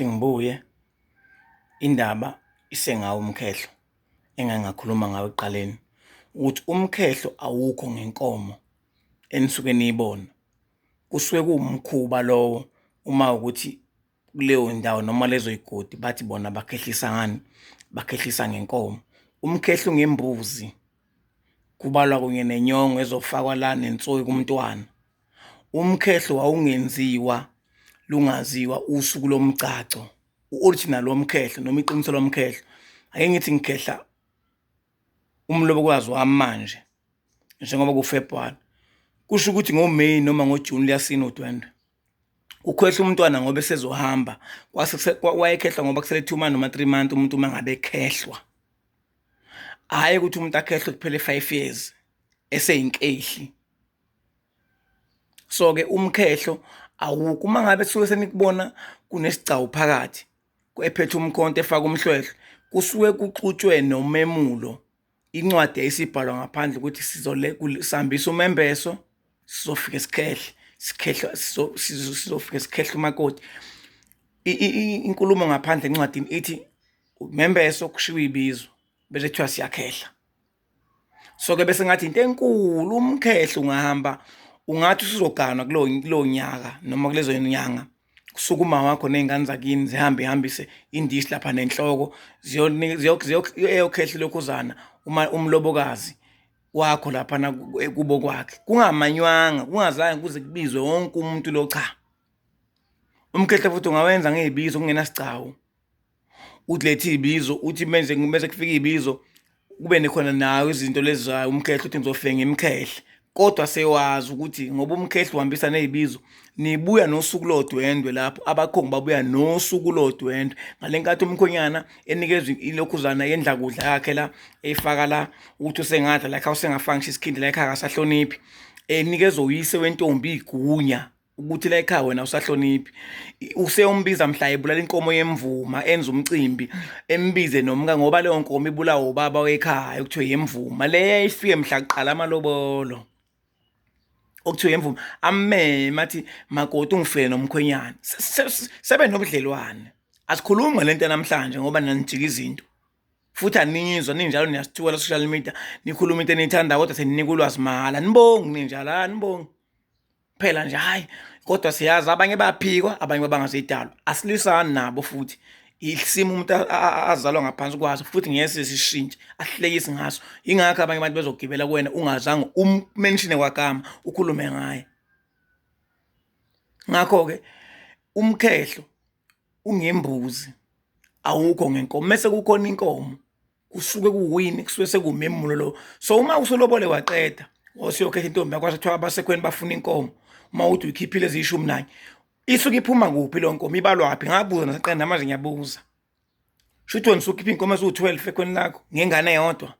Ngibuye indaba isengawo umkhehlo engangakhuluma ngawo ekuqaleni ukuthi umkhehlo awukho ngenkomo enisuke niyibona, kusuke kuwumkhuba lowo. Uma ukuthi kuleyo ndawo noma lezo yigodi bathi bona bakhehlisa ngani, bakhehlisa ngenkomo. Umkhehlo ungembuzi, kubalwa kunye nenyongo ezofakwa la nensoi kumntwana. Umkhehlo wawungenziwa lungaziwa usuku lomgcagco, u-original womkhehlo noma iqiniso lomkhehlo. Ake ngithi ngikhehla umlobokazi wami manje njengoba kuFebruary, kusho ukuthi ngoMeyi noma ngoJuni liyasina udwendwe. Ukhwehla umntwana ngoba esezohamba, wayekhehla ngoba kusele 2 months noma 3 months umuntu uma ngabe ekhehlwa. Hhayi ukuthi umuntu akhehlwe kuphele 5 years eseyinkehli. So-ke umkhehlo awukho. Uma ngabe suke senikubona kunesigcawu phakathi ephethe umkhonto efaka umhlwehlwe, kusuke kuxutshwe nomemulo. Incwadi ayisibhalwa ngaphandle ukuthi sihambisa umembeso sizofika sizofika sikhehla umakoti. Inkulumo ngaphandle encwadini ithi umembeso kushiwo ibizo bese kuthiwa siyakhehla. So-ke bese ngathi into enkulu umkhehlo ungahamba, ungathi usuzoganwa kulowo nyaka noma kulezo nyanga, kusuka uma wakho nezingane zakini zihambe ihambise indishi lapha nenhloko ziyokhehla lokhuzana uma umlobokazi wakho lapha kubo kwakhe, kungamanywanga, kungazange kuze kubizwe wonke umuntu lo, cha. Umkhehlo futhi ungawenza ngezibizo kungenasigcawu, ulethe izibizo uthi bese kufika izibizo kube nekhona nayo izinto lezi zayo umkhehlo uthi ngizofika ngimkhehle. Kodwa sewazi ukuthi ngoba umkhehlo uhambisa nezibizo, nibuya nosuku lodwendwe lapho abakhongi babuya nosuku lodwendwe. Ngalenkathi umkhonyana enikezwe ilokhuzana yendla kudla yakhe la eyifaka la ukuthi usengadla la ekhaya usengafanga ngisho isikhindi la ekhaya akasahloniphi, enikezwe uyise wentombi igunya ukuthi la ekhaya wena usahloniphi. Useyombiza mhla ebulala inkomo yemvuma enza umcimbi, embize nomka ngoba leyo nkomo ibulawa ubaba wekhaya okuthiwa yemvuma le ifike mhla kuqala amalobolo okuthiwa yemvuma. Ameme athi makoti ungifile nomkhwenyana, sebe nobudlelwane. Asikhulumi ngalento namhlanje ngoba nanijika izinto futhi anizwa ninjalo niyasithuka social media nikhuluma into eniyithanda kodwa seninika ulwazi mahhala. Nibonge ninjalo, nibonge phela nje. Hayi kodwa siyazi abanye bayaphikwa, abanye babangazidalwa, asilisani nabo futhi. Isimo umuntu azalwa ngaphansi kwaso futhi ngeke sisishintshe, ahlekise ngaso. Ingakho abanye abantu bezogibela kuwena ungazange ummenshine kwagama ukhulume ngaye. Ngakho-ke umkhehlo ungembuzi, awukho ngenkomo. Mase kukhona inkomo kusuke kuwini, kusuke sekumemulo lo. So uma usulobole waqeda wasiyokhehla intombi yakwazi kuthiwa abasekhweni bafuna inkomo, uma uthi uyikhiphile eziyi11, isuke iphuma kuphi lo nkomo, ibalwaphi? Ngabuza nasaqenda manje ngiyabuza. Shuthi wena usukhipha inkomo eziwu12 ekhweni lakho ngengane eyodwa,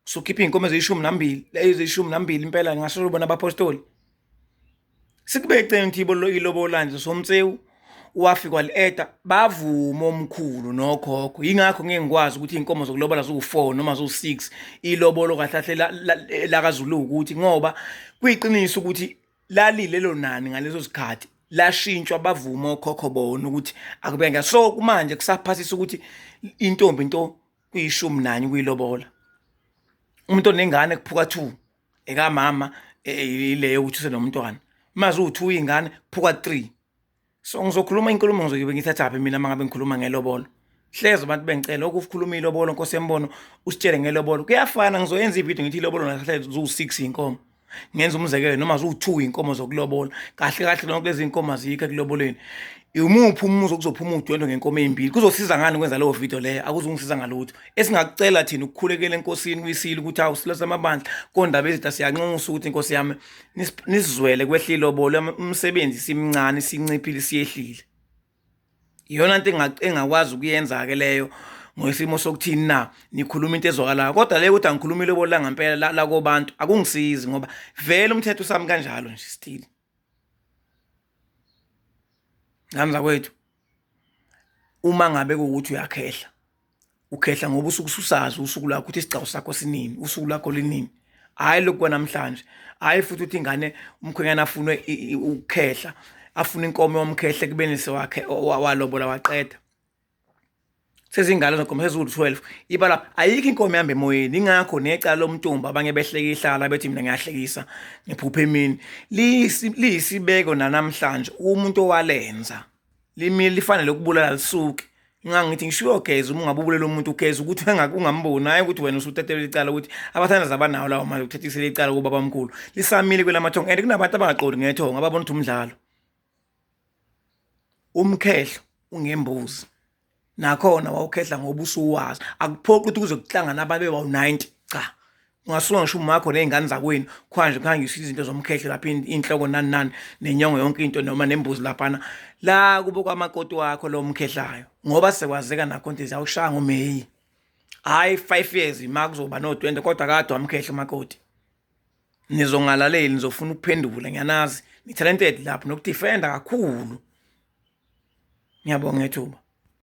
usukhipha inkomo eziyi12, eziyi12 impela ngasho ubona abapostoli. Sikube ecela ukuthi ilobola nje somtsewu wafika wali-eda bavuma omkhulu nokhokho. Yingakho ngeke ngikwazi ukuthi inkomo zokulobola ziwu4 noma ziwu6 ilobolo kahle la kaZulu ukuthi ngoba kuyiqiniso ukuthi lalilelo nani ngaleso sikhathi lashintshwa bavuma okhokho bona ukuthi akube ngeke. So manje kusaphasisa ukuthi intombi into kuyi11 kuyilobola. Umuntu onengane kuphuka 2 ekamama ileyo ukuthi usenomntwana, mazi u2 ingane kuphuka 3. So ngizokhuluma inkulumo ngizobe ngithathaphi mina mangabe ngikhuluma ngelobolo. Hleze abantu bengicela ukukhuluma ilobolo Nkosi yembona usitshele ngelobolo. Kuyafana ngizoyenza ivideo ngithi ilobolo nahle zu6 inkomo. Ngenza umzekelo noma zu2 inkomo zokulobola. Kahle kahle lonke lezi inkomo azikho kuloboleni. Umuphi umuzi okuzophuma udwendwe ngenkomo ezimbili? Kuzosiza ngani ukwenza leyo video leyo? Akuzungisiza ngalutho. Esingakucela thina ukukhulekela enkosini kuyisile ukuthi awusilose amabandla kondaba ezitha siyanxusa ukuthi Nkosi yami nisizwele kwehla ilobolo, umsebenzi simncane sinciphile siyehlile. Iyona into engakwazi ukuyenza ke leyo ngosimo sokuthini na nikhuluma into ezwakalayo. Kodwa le ukuthi angikhuluma ilobolo la ngempela la kobantu akungisizi ngoba vele umthetho usami kanjalo nje still. Ngamza kwethu uma ngabe ukuthi uyakhehla, ukhehla ngoba usuku ususazi usuku lakho ukuthi isigcawu sakho sinini, usuku lakho linini. Hayi lokho namhlanje, hayi futhi ukuthi ingane umkhwenyana afune ukukhehla afuna inkomo yomkhehle kubenisi wakhe walobola waqeda sezingalo zonkomo seziwu-12 iba lapha ayikho inkomo ihamba emoyeni ingakho necala lomntumba abanye behleka ihlala bethi mina ngiyahlekisa ngiphupha emini liyisibeko nanamhlanje umuntu owalenza limile lifanele ukubulala lisuke ngithi ngisho geza uma ungabe ubulela umuntu ugeza ukuthi ungamboni hayi ukuthi wena usutetela icala ukuthi abathandazi abanawo lawo manje ukuthethisela icala kuba bamkhulu lisamile kwelamathongo and kunabantu abangaqondi ngethongo ababona ukuthi umdlalo umkhehlo ungembuzi nakhona wawukhehla ngoba usuwazi akuphoqi ukuthi kuze kuhlangana ababe bawu90 cha ungasuka ngisho umakho nezingane zakwenu khanje khangisa izinto zomkhehlo lapha inhloko nani nenyongo yonke into noma nembuzi laphana la kube kwamakoti wakho lo mkhehlayo ngoba sekwazeka nakho into zawushaya ngoMeyi hayi 5 years ima kuzoba no20 kodwa kade wamkhehla umakoti nizongalaleli nizofuna ukuphendula ngiyanazi ni talented lapho nokudefenda kakhulu ngiyabonga ethuba